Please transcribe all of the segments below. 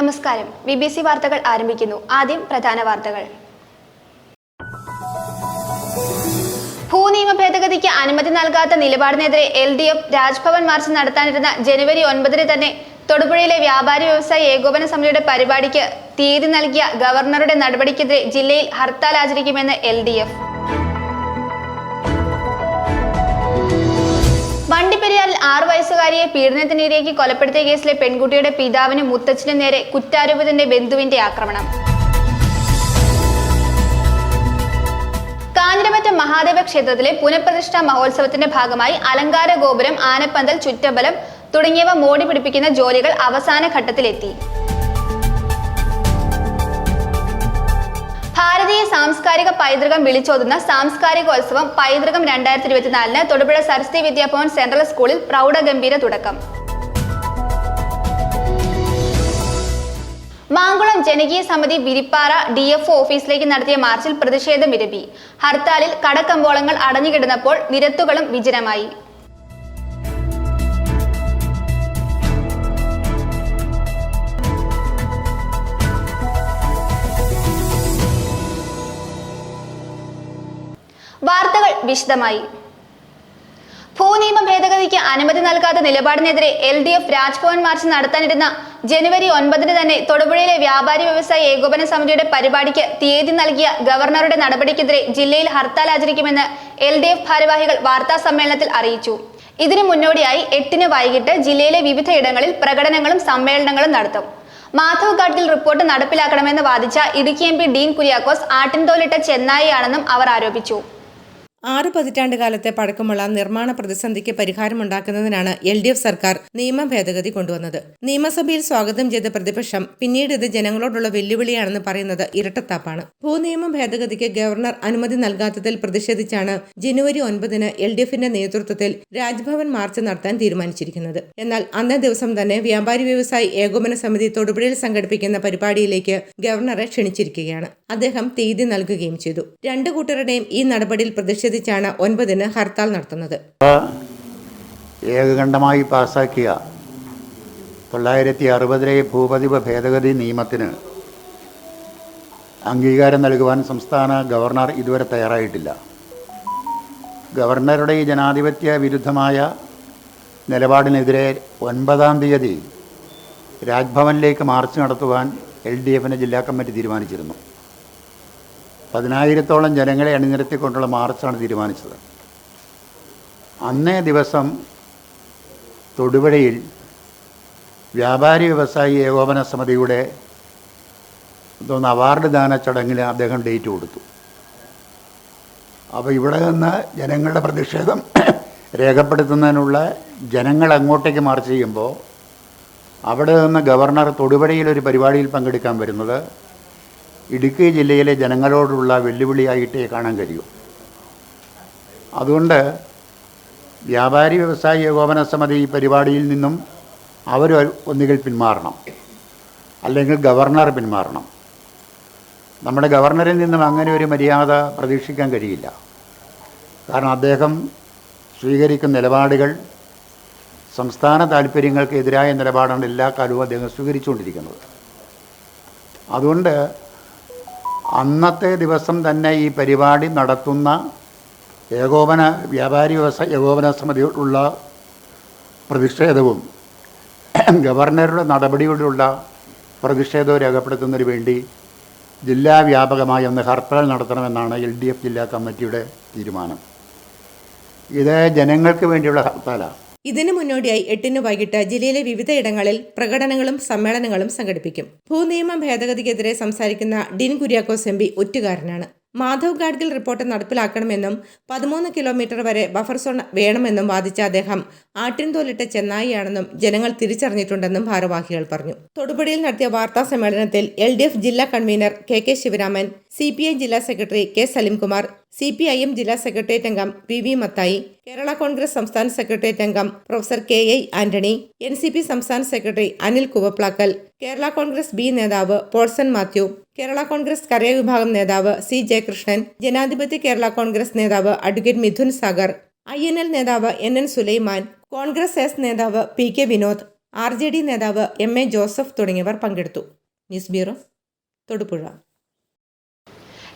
നമസ്കാരം. BBC വാർത്തകൾ ആരംഭിക്കുന്നു. ആദ്യം പ്രധാന വാർത്തകൾ. ഭൂനിയമ ഭേദഗതിക്ക് അനുമതി നൽകാത്ത നിലപാടിനെതിരെ LDF രാജ്ഭവൻ മാർച്ച് നടത്താനിരുന്ന ജനുവരി 9 തന്നെ തൊടുപുഴയിലെ വ്യാപാരി വ്യവസായി ഏകോപന സമിതിയുടെ പരിപാടിക്ക് തീയതി നൽകിയ ഗവർണറുടെ നടപടിക്കെതിരെ ജില്ലയിൽ ഹർത്താൽ ആചരിക്കുമെന്ന് LDF. വണ്ടിപ്പെരിയാറിൽ 6 വയസ്സുകാരിയെ പീഡനത്തിനിരയാക്കി കൊലപ്പെടുത്തിയ കേസിലെ പെൺകുട്ടിയുടെ പിതാവിനും മുത്തച്ഛനും നേരെ കുറ്റാരോപിതന്റെ ബന്ധുവിന്റെ ആക്രമണം. കാഞ്ഞിരമറ്റം മഹാദേവ ക്ഷേത്രത്തിലെ പുനഃപ്രതിഷ്ഠാ മഹോത്സവത്തിന്റെ ഭാഗമായി അലങ്കാര ഗോപുരം, ആനപ്പന്തൽ, ചുറ്റമ്പലം തുടങ്ങിയവ മോടി പിടിപ്പിക്കുന്ന ജോലികൾ അവസാന ഘട്ടത്തിലെത്തി. ഭാരതീയ സാംസ്കാരിക പൈതൃകം വിളിച്ചോതുന്ന സാംസ്കാരികോത്സവം പൈതൃകം 2024 തൊടുപുഴ സരസ്വതി വിദ്യാഭവൻ സെൻട്രൽ സ്കൂളിൽ പ്രൗഢഗംഭീര തുടക്കം. മാങ്കുളം ജനകീയ സമിതി വിരിപ്പാറ DFO ഓഫീസിലേക്ക് നടത്തിയ മാർച്ചിൽ പ്രതിഷേധം ഇരമ്പി. ഹർത്താലിൽ കടക്കമ്പോളങ്ങൾ അടഞ്ഞുകിടന്നപ്പോൾ നിരത്തുകളും വിജനമായി. വാർത്തകൾ വിശദമായി. ഭൂനിയമ ഭേദഗതിക്ക് അനുമതി നൽകാത്ത നിലപാടിനെതിരെ LDF രാജ്ഭവൻ മാർച്ച് നടത്താനിരുന്ന ജനുവരി 9 തന്നെ തൊടുപുഴയിലെ വ്യാപാരി വ്യവസായി ഏകോപന സമിതിയുടെ പരിപാടിക്ക് തീയതി നൽകിയ ഗവർണറുടെ നടപടിക്കെതിരെ ജില്ലയിൽ ഹർത്താൽ ആചരിക്കുമെന്ന് LDF ഭാരവാഹികൾ വാർത്താ സമ്മേളനത്തിൽ അറിയിച്ചു. ഇതിനു മുന്നോടിയായി 8 വൈകിട്ട് ജില്ലയിലെ വിവിധയിടങ്ങളിൽ പ്രകടനങ്ങളും സമ്മേളനങ്ങളും നടത്തും. മാധവ് ഗാഡ്ഗിൽ റിപ്പോർട്ട് നടപ്പിലാക്കണമെന്ന് വാദിച്ച ഇടുക്കി MP ഡീൻ കുര്യാക്കോസ് ആട്ടിൻതോലിട്ട ചെന്നായിയാണെന്നും അവർ ആരോപിച്ചു. 6 പതിറ്റാണ്ട് കാലത്തെ പഴക്കമുള്ള നിർമ്മാണ പ്രതിസന്ധിക്ക് പരിഹാരമുണ്ടാക്കുന്നതിനാണ് LDF സർക്കാർ നിയമ ഭേദഗതി കൊണ്ടുവന്നത്. നിയമസഭയിൽ സ്വാഗതം ചെയ്ത പ്രതിപക്ഷം പിന്നീട് ഇത് ജനങ്ങളോടുള്ള വെല്ലുവിളിയാണെന്ന് പറയുന്നത് ഇരട്ടത്താപ്പാണ്. ഭൂനിയമ ഭേദഗതിക്ക് ഗവർണർ അനുമതി നൽകാത്തതിൽ പ്രതിഷേധിച്ചാണ് ജനുവരി 9 LDFന്റെ നേതൃത്വത്തിൽ രാജ്ഭവൻ മാർച്ച് നടത്താൻ തീരുമാനിച്ചിരിക്കുന്നത്. എന്നാൽ അന്നേ ദിവസം തന്നെ വ്യാപാരി വ്യവസായി ഏകോപന സമിതി തൊടുപുഴയിൽ സംഘടിപ്പിക്കുന്ന പരിപാടിയിലേക്ക് ഗവർണറെ ക്ഷണിച്ചിരിക്കുകയാണ്. അദ്ദേഹം തീയതി നൽകുകയും ചെയ്തു. രണ്ടു കൂട്ടരുടെയും ഈ നടപടിയിൽ പ്രതിഷേധിച്ചാണ് 9 ഹർത്താൽ നടത്തുന്നത്. ഏകകണ്ഠമായി പാസാക്കിയ 960 ഭൂപതിവ് ഭേദഗതി നിയമത്തിന് അംഗീകാരം നൽകുവാൻ സംസ്ഥാന ഗവർണർ ഇതുവരെ തയ്യാറായിട്ടില്ല. ഗവർണറുടെ ഈ ജനാധിപത്യ വിരുദ്ധമായ നിലപാടിനെതിരെ 9-ാം തീയതി രാജ്ഭവനിലേക്ക് മാർച്ച് നടത്തുവാൻ LDFന്റെ ജില്ലാ കമ്മിറ്റി തീരുമാനിച്ചിരുന്നു. 10,000-ഓളം ജനങ്ങളെ അണിനിരത്തിക്കൊണ്ടുള്ള മാർച്ചാണ് തീരുമാനിച്ചത്. അന്നേ ദിവസം തൊടുപുഴയിൽ വ്യാപാരി വ്യവസായി ഏകോപന സമിതിയുടെ അവാർഡ് ദാന ചടങ്ങിൽ അദ്ദേഹം ഡേറ്റ് കൊടുത്തു. അപ്പോൾ ഇവിടെ നിന്ന് ജനങ്ങളുടെ പ്രതിഷേധം രേഖപ്പെടുത്തുന്നതിനുള്ള ജനങ്ങൾ അങ്ങോട്ടേക്ക് മാർച്ച് ചെയ്യുമ്പോൾ അവിടെ നിന്ന് ഗവർണർ തൊടുപുഴയിലൊരു പരിപാടിയിൽ പങ്കെടുക്കാൻ വരുന്നത് ഇടുക്കി ജില്ലയിലെ ജനങ്ങളോടുള്ള വെല്ലുവിളിയായിട്ടേ കാണാൻ കഴിയൂ. അതുകൊണ്ട് വ്യാപാരി വ്യവസായി ഏകോപന സമിതി ഈ പരിപാടിയിൽ നിന്നും അവർ ഒന്നുകിൽ പിന്മാറണം, അല്ലെങ്കിൽ ഗവർണർ പിന്മാറണം. നമ്മുടെ ഗവർണറിൽ നിന്നും അങ്ങനെ ഒരു മര്യാദ പ്രതീക്ഷിക്കാൻ കഴിയില്ല. കാരണം അദ്ദേഹം സ്വീകരിക്കുന്ന നിലപാടുകൾ സംസ്ഥാന താല്പര്യങ്ങൾക്ക് എതിരായ നിലപാടാണ് എല്ലാ കാലവും അദ്ദേഹം സ്വീകരിച്ചുകൊണ്ടിരിക്കുന്നത്. അതുകൊണ്ട് അന്നത്തെ ദിവസം തന്നെ ഈ പരിപാടി നടത്തുന്ന വ്യാപാരി വ്യവസായ ഏകോപന സമിതിയോടുള്ള പ്രതിഷേധവും ഗവർണറുടെ നടപടിയോടുള്ള പ്രതിഷേധവും രേഖപ്പെടുത്തുന്നതിന് വേണ്ടി ജില്ലാ വ്യാപകമായി ഒന്ന് ഹർത്താൽ നടത്തണമെന്നാണ് LDF ജില്ലാ കമ്മിറ്റിയുടെ തീരുമാനം. ഇത് ജനങ്ങൾക്ക് വേണ്ടിയുള്ള ഹർത്താലാണ്. ഇതിനു മുന്നോടിയായി 8 വൈകിട്ട് ജില്ലയിലെ വിവിധയിടങ്ങളിൽ പ്രകടനങ്ങളും സമ്മേളനങ്ങളും സംഘടിപ്പിക്കും. ഭൂനിയമ ഭേദഗതിക്കെതിരെ സംസാരിക്കുന്ന ഡീൻ കുര്യാക്കോസ് MP ഒറ്റുകാരനാണ്. മാധവ് ഗാഡ്ഗിൽ റിപ്പോർട്ട് നടപ്പിലാക്കണമെന്നും 13 കിലോമീറ്റർ വരെ ബഫർ സോൺ വേണമെന്നും വാദിച്ച അദ്ദേഹം ആട്ടിൻതോലിട്ട ചെന്നായിയാണെന്നും ജനങ്ങൾ തിരിച്ചറിഞ്ഞിട്ടുണ്ടെന്നും ഭാരവാഹികൾ പറഞ്ഞു. തൊടുപുഴയിൽ നടത്തിയ വാർത്താ സമ്മേളനത്തിൽ LDF ജില്ലാ കൺവീനർ KK ശിവരാമൻ, CPI ജില്ലാ സെക്രട്ടറി K സലിംകുമാർ, CPIM ജില്ലാ സെക്രട്ടേറിയറ്റ് അംഗം PV മത്തായി, കേരള കോൺഗ്രസ് സംസ്ഥാന സെക്രട്ടേറിയറ്റ് അംഗം പ്രൊഫസർ KI ആന്റണി, NCP സംസ്ഥാന സെക്രട്ടറി അനിൽ കുവപ്ലാക്കൽ, കേരള കോൺഗ്രസ് B നേതാവ് പോൾസൺ മാത്യു, കേരള കോൺഗ്രസ് കരയ വിഭാഗം നേതാവ് C ജയകൃഷ്ണൻ, ജനാധിപത്യ കേരള കോൺഗ്രസ് നേതാവ് അഡ്വക്കേറ്റ് മിഥുൻ സാഗർ, INL നേതാവ് NN സുലൈമാൻ, കോൺഗ്രസ് S നേതാവ് PK വിനോദ്, RJD നേതാവ് MA ജോസഫ് തുടങ്ങിയവർ പങ്കെടുത്തു. News bureau, Thodupuzha.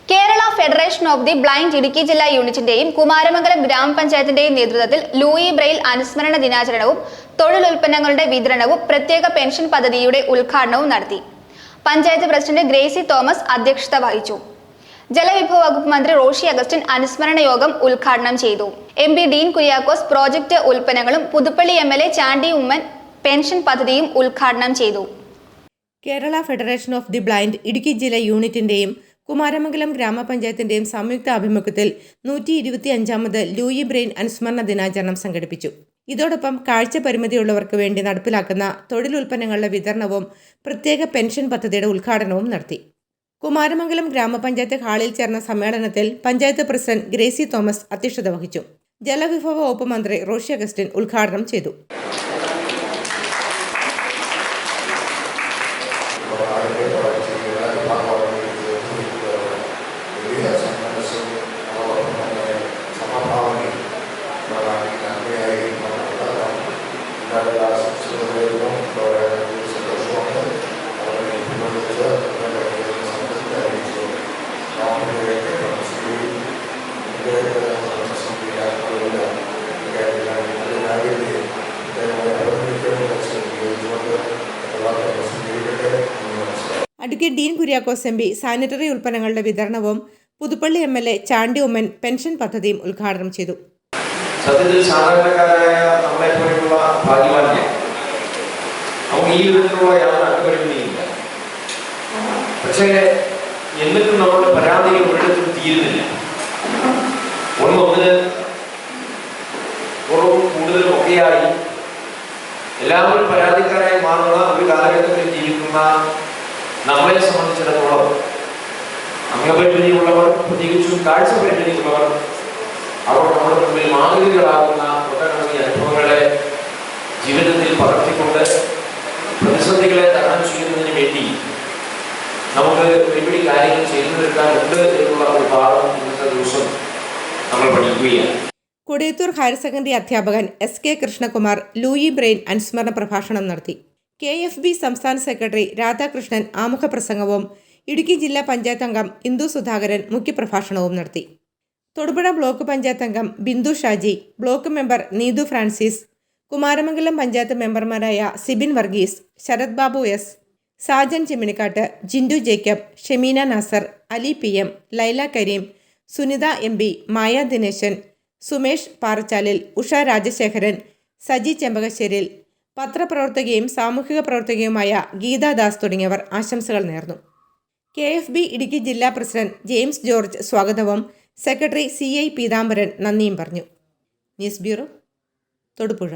Kerala federation of the blind Idukki ജില്ലാ യൂണിറ്റിന്റെയും കുമാരമംഗലം ഗ്രാമപഞ്ചായത്തിന്റെയും നേതൃത്വത്തിൽ ലൂയി ബ്രെയിൽ അനുസ്മരണ ദിനാചരണവും തൊഴിലുൽപ്പന്നങ്ങളുടെ വിതരണവും പ്രത്യേക പെൻഷൻ പദ്ധതിയുടെ ഉദ്ഘാടനവും നടത്തി. പഞ്ചായത്ത് പ്രസിഡന്റ് ഗ്രേസി തോമസ് അധ്യക്ഷത വഹിച്ചു. ജലവിഭവ വകുപ്പ് മന്ത്രി റോഷി അഗസ്റ്റിൻ അനുസ്മരണ യോഗം ഉദ്ഘാടനം ചെയ്തു. MP ഡീൻ കുര്യാക്കോസ് പ്രോജക്ട് ഉൽപ്പന്നങ്ങളും പുതുപ്പള്ളി MLA ചാണ്ടി ഉമ്മൻ പെൻഷൻ പദ്ധതിയും ഉദ്ഘാടനം ചെയ്തു. Kerala federation of the blind Idukki ജില്ലാ യൂണിറ്റിന്റെയും കുമാരമംഗലം ഗ്രാമപഞ്ചായത്തിന്റെയും സംയുക്ത ആഭിമുഖ്യത്തിൽ 125ാമത് ലൂയി ബ്രെയിൽ അനുസ്മരണ ദിനാചരണം സംഘടിപ്പിച്ചു. ഇതോടൊപ്പം കാഴ്ച പരിമിതിയുള്ളവർക്ക് വേണ്ടി നടപ്പിലാക്കുന്ന തൊഴിലുൽപ്പന്നങ്ങളുടെ വിതരണവും പ്രത്യേക പെൻഷൻ പദ്ധതിയുടെ ഉദ്ഘാടനവും നടത്തി. കുമാരമംഗലം ഗ്രാമപഞ്ചായത്ത് ഹാളിൽ ചേർന്ന സമ്മേളനത്തിൽ പഞ്ചായത്ത് പ്രസിഡന്റ് ഗ്രേസി തോമസ് അധ്യക്ഷത വഹിച്ചു. ജലവിഭവ വകുപ്പ് മന്ത്രി റോഷി അഗസ്റ്റിൻ ഉദ്ഘാടനം ചെയ്തു. Advocate Dean Kuriakose MP sanitary ഉൽപ്പന്നങ്ങളുടെ വിതരണവും പുതുപ്പള്ളി MLA ചാണ്ടി ഉമ്മൻ പെൻഷൻ പദ്ധതിയും ഉദ്ഘാടനം ചെയ്തു. സത്യത്തിൽ സാധാരണക്കാരായ നമ്മളെ പോലെയുള്ള ഭാഗ്യവാന്യ നമുക്ക് ഈ വിധത്തിലുള്ള യാതൊരു അനുഭവമില്ല. പക്ഷേ എന്നിട്ടും നമ്മുടെ പരാതികൾ ഒരിടത്തും തീരുന്നില്ല. ഒന്നിന് കുറവും കൂടുതലും ഒക്കെയായി എല്ലാവരും പരാതിക്കാരായി മാറുന്ന ഒരു കാലഘട്ടത്തിൽ ജീവിക്കുന്ന നമ്മളെ സംബന്ധിച്ചിടത്തോളം അംഗപരിമിതിയുള്ളവർ, പ്രത്യേകിച്ചും കാഴ്ച പരിമിതിയുള്ളവർ, അവർ നമ്മുടെ മുമ്പിൽ മാതൃകകളാകുന്ന ഒട്ടനവധി അനുഭവങ്ങളെ ജീവിതത്തിൽ പകർത്തിക്കൊണ്ട് പ്രതിസന്ധികളെ തരണം ചെയ്യുന്നതിന് വേണ്ടി നമുക്ക് ഒരുപിടി കാര്യങ്ങൾ ചെയ്തു തീർക്കാനുണ്ട് എന്നുള്ള ഒരു പാഠം ഇന്നത്തെ ദിവസം നമ്മൾ പഠിക്കുകയാണ്. കൊടിയത്തൂർ ഹയർ സെക്കൻഡറി അധ്യാപകൻ SK കൃഷ്ണകുമാർ ലൂയി ബ്രെയിൽ അനുസ്മരണ പ്രഭാഷണം നടത്തി. KFB സംസ്ഥാന സെക്രട്ടറി രാധാകൃഷ്ണൻ ആമുഖ പ്രസംഗവും ഇടുക്കി ജില്ലാ പഞ്ചായത്ത് അംഗം ഇന്ദു സുധാകരൻ മുഖ്യപ്രഭാഷണവും നടത്തി. തൊടുപുഴ ബ്ലോക്ക് പഞ്ചായത്ത് അംഗം ബിന്ദു ഷാജി, ബ്ലോക്ക് മെമ്പർ നീതു ഫ്രാൻസിസ്, കുമാരമംഗലം പഞ്ചായത്ത് മെമ്പർമാരായ Sibin Varghese, Sarath Babu S, Sajan Chimminikkattu, Jindu Jacob, Shemeena Nasar, Ali PM, Laila Kareem, Sunitha MB, Maya Dineshan, Sumesh Parachalil, Usha Rajasekharan, Saji Chembakasseril, പത്രപ്രവർത്തകയും സാമൂഹിക പ്രവർത്തകയുമായ ഗീതാദാസ് തുടങ്ങിയവർ ആശംസകൾ നേർന്നു. KFB ഇടുക്കി ജില്ലാ പ്രസിഡന്റ് ജെയിംസ് ജോർജ് സ്വാഗതവും സെക്രട്ടറി CI പീതാംബരൻ നന്ദിയും പറഞ്ഞു. News bureau, Thodupuzha.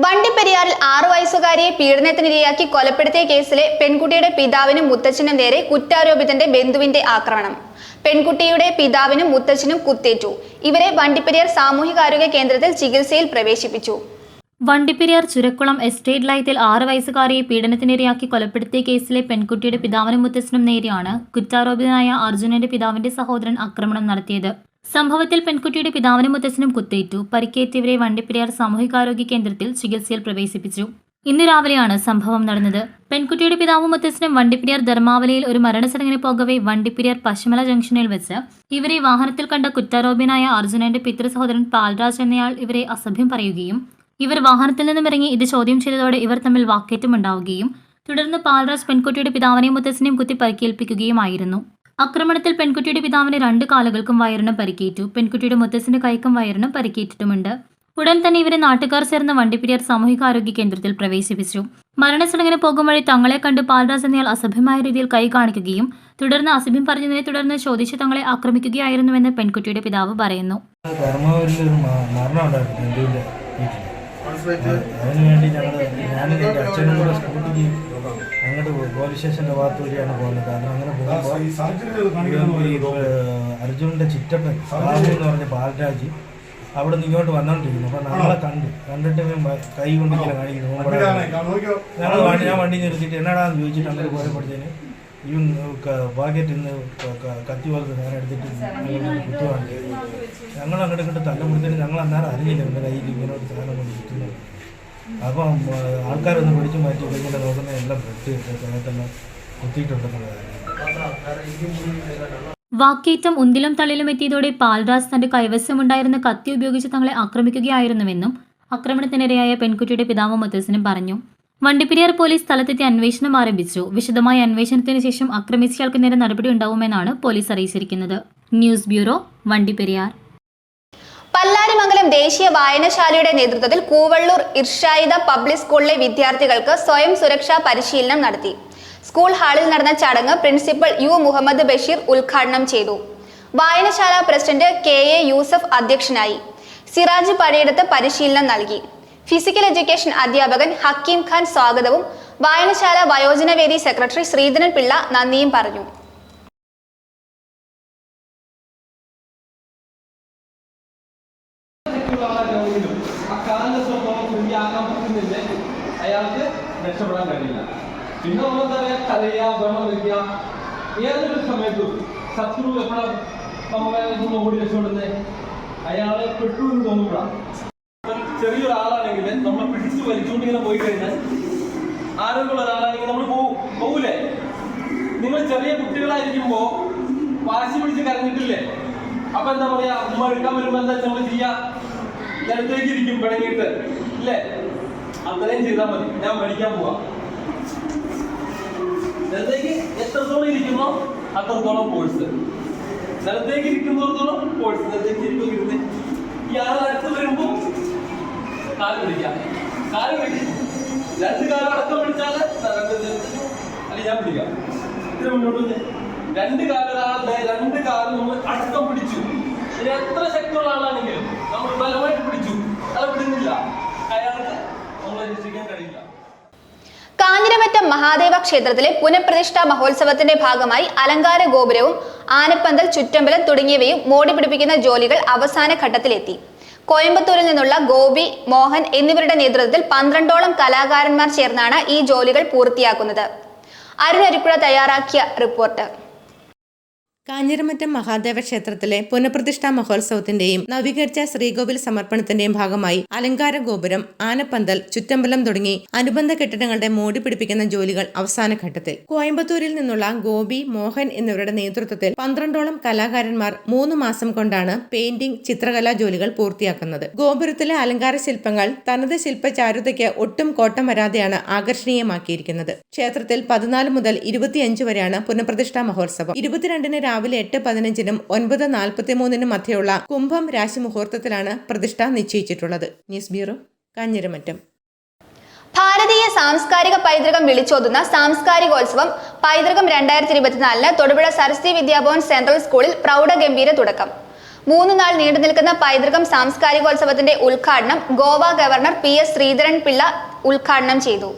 വണ്ടിപ്പെരിയാറിൽ 6 വയസ്സുകാരിയെ പീഡനത്തിനിരയാക്കി കൊലപ്പെടുത്തിയ കേസിലെ പെൺകുട്ടിയുടെ പിതാവിനും മുത്തച്ഛനും നേരെ കുറ്റാരോപിതന്റെ ബന്ധുവിന്റെ ആക്രമണം. പെൺകുട്ടിയുടെ പിതാവിനും മുത്തച്ഛനും കുത്തേറ്റു. ഇവരെ വണ്ടിപ്പെരിയാർ സാമൂഹികാരോഗ്യ കേന്ദ്രത്തിൽ ചികിത്സയിൽ പ്രവേശിപ്പിച്ചു. വണ്ടിപ്പെരിയാർ ചുരക്കുളം എസ്റ്റേറ്റ് ലൈത്തിൽ 6 വയസ്സുകാരിയെ പീഡനത്തിനിരയാക്കി കൊലപ്പെടുത്തിയ കേസിലെ പെൺകുട്ടിയുടെ പിതാവിനും മുത്തച്ഛനും നേരെയാണ് കുറ്റാരോപിതനായ അർജുനന്റെ പിതാവിന്റെ സഹോദരൻ ആക്രമണം നടത്തിയത്. സംഭവത്തിൽ പെൺകുട്ടിയുടെ പിതാവിനും മുത്തച്ഛനും കുത്തേറ്റു. പരിക്കേറ്റവരെ വണ്ടിപ്പെരിയാർ സാമൂഹികാരോഗ്യ കേന്ദ്രത്തിൽ ചികിത്സയിൽ പ്രവേശിപ്പിച്ചു. ഇന്ന് രാവിലെയാണ് സംഭവം നടന്നത്. പെൺകുട്ടിയുടെ പിതാവും മുത്തച്ഛനും വണ്ടിപ്പെരിയാർ ധർമാവലിയിൽ ഒരു മരണച്ചടങ്ങിന് പോകവെ വണ്ടിപ്പെരിയാർ പശുമല ജംഗ്ഷനിൽ വെച്ച് ഇവരെ വാഹനത്തിൽ കണ്ട കുറ്റാരോപിതനായ അർജുനന്റെ പിതൃസഹോദരൻ പാൽരാജ് എന്നയാൾ ഇവരെ അസഭ്യം പറയുകയും ഇവർ വാഹനത്തിൽ നിന്നും ഇറങ്ങി ഇത് ചോദ്യം ചെയ്തതോടെ ഇവർ തമ്മിൽ വാക്കേറ്റമുണ്ടാവുകയും തുടർന്ന് പാൽരാജ് പെൺകുട്ടിയുടെ പിതാവിനെയും മുത്തച്ഛനെയും കുത്തി പരിക്കേൽപ്പിക്കുകയുമായിരുന്നു. ആക്രമണത്തിൽ പെൺകുട്ടിയുടെ പിതാവിന് 2 കാലുകൾക്കും വയറിനും പരിക്കേറ്റു. പെൺകുട്ടിയുടെ മുത്തച്ഛന്റെ കൈക്കും വയറിനും പരിക്കേറ്റിട്ടുമുണ്ട്. ഉടൻ തന്നെ ഇവരെ നാട്ടുകാർ ചേർന്ന് വണ്ടിപ്പെരിയാർ സാമൂഹികാരോഗ്യ കേന്ദ്രത്തിൽ പ്രവേശിപ്പിച്ചു. മരണച്ചടങ്ങിന് പോകും വഴി തങ്ങളെ കണ്ട് പാൽരാജ് എന്നയാൾ അസഭ്യമായ രീതിയിൽ കൈ കാണിക്കുകയും തുടർന്ന് അസഭ്യം പറഞ്ഞതിനെ തുടർന്ന് ചോദിച്ച് തങ്ങളെ ആക്രമിക്കുകയായിരുന്നുവെന്ന് പെൺകുട്ടിയുടെ പിതാവ് പറയുന്നു. അതിനുവേണ്ടി ഞാനും എൻ്റെ അച്ഛനും കൂടെ സ്കൂട്ടിക്ക് അങ്ങോട്ട് പോലീസ് സ്റ്റേഷൻ്റെ ഭാഗത്ത് വഴിയാണ് പോകുന്നത്. കാരണം അങ്ങനെ പോകുമ്പോൾ അർജുനൻ്റെ ചിറ്റപ്പൻ ബാബു എന്ന് പറഞ്ഞ പാൽരാജ് അവിടെ നിന്ന് ഇങ്ങോട്ട് വന്നുകൊണ്ടിരിക്കുന്നു. അപ്പം നമ്മളെ കണ്ടിട്ട് കൈ കൊണ്ടിങ്ങനെ കാണിക്കുന്നു. ഞാൻ വണ്ടി നിർത്തിയിട്ട് എന്നാടാന്ന് ചോദിച്ചിട്ട് അങ്ങോട്ട് പോയപ്പോഴത്തേന് ഈ പാക്കറ്റിൽ നിന്ന് കത്തി പോലത്തെ സാധനം എടുത്തിട്ട് കുത്തുവാണ്. ഞങ്ങൾ അങ്ങോട്ട് ഇങ്ങോട്ട് തല്ലുമ്പോഴത്തേന് ഞങ്ങൾ അന്നേരം അറിഞ്ഞില്ല എൻ്റെ കയ്യിൽ ഇങ്ങനെ ഒരു സാധനം കൊണ്ട് കുത്തുന്നത്. അപ്പം ആൾക്കാരൊന്ന് പിടിച്ചു മാറ്റി ഇങ്ങനെ നോക്കുന്ന എല്ലാം ബ്ലഡ് അതിനകത്തെല്ലാം കുത്തിയിട്ടുണ്ടെന്നുള്ള കാര്യം. വാക്കേറ്റം ഉന്തിലും തള്ളിലും എത്തിയതോടെ പാൽരാജ് തന്റെ കൈവശമുണ്ടായിരുന്ന കത്തി ഉപയോഗിച്ച് തങ്ങളെ ആക്രമിക്കുകയായിരുന്നുവെന്നും ആക്രമണത്തിനിരയായ പെൺകുട്ടിയുടെ പിതാവ് മുത്തച്ഛനും പറഞ്ഞു. വണ്ടിപ്പെരിയാർ പോലീസ് സ്ഥലത്തെത്തി അന്വേഷണം ആരംഭിച്ചു. വിശദമായ അന്വേഷണത്തിന് ശേഷം ആക്രമിച്ചയാൾക്ക് നേരെ നടപടി ഉണ്ടാവുമെന്നാണ് പോലീസ് അറിയിച്ചിരിക്കുന്നത്. News bureau, Vandiperiyar. പല്ലാരിമംഗലം ദേശീയ വായനശാലയുടെ നേതൃത്വത്തിൽ കൂവള്ളൂർ ഇർഷായിദ പബ്ലിക് സ്കൂളിലെ വിദ്യാർത്ഥികൾക്ക് സ്വയം സുരക്ഷാ പരിശീലനം നടത്തി. സ്കൂൾ ഹാളിൽ നടന്ന ചടങ്ങ് പ്രിൻസിപ്പൽ യു മുഹമ്മദ് ബഷീർ ഉദ്ഘാടനം ചെയ്തു. വായനശാല പ്രസിഡന്റ് KA യൂസഫ് അധ്യക്ഷനായി. സിറാജ് പഴയടത്ത് പരിശീലനം നൽകി. ഫിസിക്കൽ എഡ്യൂക്കേഷൻ അധ്യാപകൻ ഹക്കീം ഖാൻ സ്വാഗതവും വായനശാല വയോജനവേദി സെക്രട്ടറി ശ്രീധരൻ പിള്ള നന്ദിയും പറഞ്ഞു. അയാൾക്ക് രക്ഷപ്പെടാൻ കഴിയില്ല. പിന്നെ നമ്മളെന്താ പറയുക, കരയുക, ബഹളം വയ്ക്കുക. ഏതൊരു സമയത്തും ശത്രു എപ്പോഴാണ് നമ്മളെ ഓടി രക്ഷപ്പെടുന്നത്? അയാളെ പെട്ടു എന്ന് തോന്നുമ്പോഴാണ്. ചെറിയൊരാളാണെങ്കിൽ നമ്മളെ പിടിച്ചു വലിച്ചുകൊണ്ടിങ്ങനെ പോയി കഴിഞ്ഞാൽ, ആരോഗ്യമുള്ള ഒരാളാണെങ്കിൽ നമ്മൾ പോകൂലേ? നിങ്ങൾ ചെറിയ കുട്ടികളായിരിക്കുമ്പോൾ വാശി പിടിച്ച് കരഞ്ഞിട്ടില്ലേ? അപ്പൊ എന്താ പറയാ, ഉമ്മ എടുക്കാൻ വരുമ്പോ എന്താ നമ്മൾ ചെയ്യാ? നിലത്തേക്ക് ഇരിക്കും പിണങ്ങിയിട്ട്, ഇല്ലേ? അത്രയും ചെയ്താൽ മതി. ഞാൻ പഠിക്കാൻ പോവാ. നിലത്തേക്ക് എത്രത്തോളം ഇരിക്കുന്നോ അത്രത്തോളം ഫോഴ്സ്. നിലത്തേക്ക് ഇരിക്കുന്നിടത്തോളം ഫോഴ്സ്. നിലത്തേക്ക് ഇരിക്കുന്നത് ഇയാൾ അടുത്ത് വരുമ്പോ കാല് പിടിക്കാം. കാല് പിടിക്കും. 2 കാലം അടക്കം പിടിച്ചാല് അല്ലെ ഞാൻ പിടിക്കാം. ഇത്ര മുന്നോട്ട് 2 കാലൊരാളുടെ 2 കാലം നമ്മൾ അടക്കം പിടിച്ചു. ഇനി എത്ര ശക്തിയുള്ള ആളാണെങ്കിലും നമ്മൾ ബലമായിട്ട് പിടിച്ചു, അത് വിടുന്നില്ല, അയാൾക്ക് നമ്മളെ രക്ഷിക്കാൻ കഴിയില്ല. കാഞ്ഞിരമറ്റം മഹാദേവ ക്ഷേത്രത്തിലെ പുനഃപ്രതിഷ്ഠാ മഹോത്സവത്തിന്റെ ഭാഗമായി അലങ്കാര ഗോപുരവും ആനപ്പന്തൽ, ചുറ്റമ്പലം തുടങ്ങിയവയും മോടി പിടിപ്പിക്കുന്ന ജോലികൾ അവസാന ഘട്ടത്തിലെത്തി. കോയമ്പത്തൂരിൽ നിന്നുള്ള ഗോപി, മോഹൻ എന്നിവരുടെ നേതൃത്വത്തിൽ 12ഓളം കലാകാരന്മാർ ചേർന്നാണ് ഈ ജോലികൾ പൂർത്തിയാക്കുന്നത്. അരുൺ അരിക്കുഴ തയ്യാറാക്കിയ റിപ്പോർട്ട്. കാഞ്ഞിരമറ്റം മഹാദേവ ക്ഷേത്രത്തിലെ പുനഃപ്രതിഷ്ഠാ മഹോത്സവത്തിന്റെയും നവീകരിച്ച ശ്രീകോവിൽ സമർപ്പണത്തിന്റെയും ഭാഗമായി അലങ്കാര ഗോപുരം, ആനപ്പന്തൽ, ചുറ്റമ്പലം തുടങ്ങി അനുബന്ധ കെട്ടിടങ്ങളുടെ മോടി പിടിപ്പിക്കുന്ന ജോലികൾ അവസാന ഘട്ടത്തിൽ. കോയമ്പത്തൂരിൽ നിന്നുള്ള ഗോപി, മോഹൻ എന്നിവരുടെ നേതൃത്വത്തിൽ 12ഓളം കലാകാരന്മാർ 3 മാസം കൊണ്ടാണ് പെയിന്റിംഗ്, ചിത്രകലാ ജോലികൾ പൂർത്തിയാക്കുന്നത്. ഗോപുരത്തിലെ അലങ്കാര ശില്പങ്ങൾ തനത് ശില്പചാരുതയ്ക്ക് ഒട്ടും കോട്ടം വരാതെയാണ് ആകർഷണീയമാക്കിയിരിക്കുന്നത്. ക്ഷേത്രത്തിൽ 14 മുതൽ 25 വരെയാണ് പുനഃപ്രതിഷ്ഠാ മഹോത്സവം. 22-ന് രാവിലെ 8:15-നും 9:43-നും മധ്യയുള്ള കുംഭം രാശി മുഹൂർത്തത്തിലാണ് പ്രതിഷ്ഠ നിശ്ചയിച്ചിട്ടുള്ളത്. News bureau, Kanjiramattom. ഭാരതീയ സാംസ്കാരിക പൈതൃകം വിളിച്ചോതുന്ന സാംസ്കാരികോത്സവം പൈതൃകം 2024-ന് തൊടുപുഴ സരസ്വതി വിദ്യാഭവൻ സെൻട്രൽ സ്കൂളിൽ പ്രൗഢഗംഭീര തുടക്കം. 3 നാൾ നീണ്ടു നിൽക്കുന്ന പൈതൃകം സാംസ്കാരികോത്സവത്തിന്റെ ഉദ്ഘാടനം ഗോവ ഗവർണർ PS ശ്രീധരൻ പിള്ള ഉദ്ഘാടനം ചെയ്തു.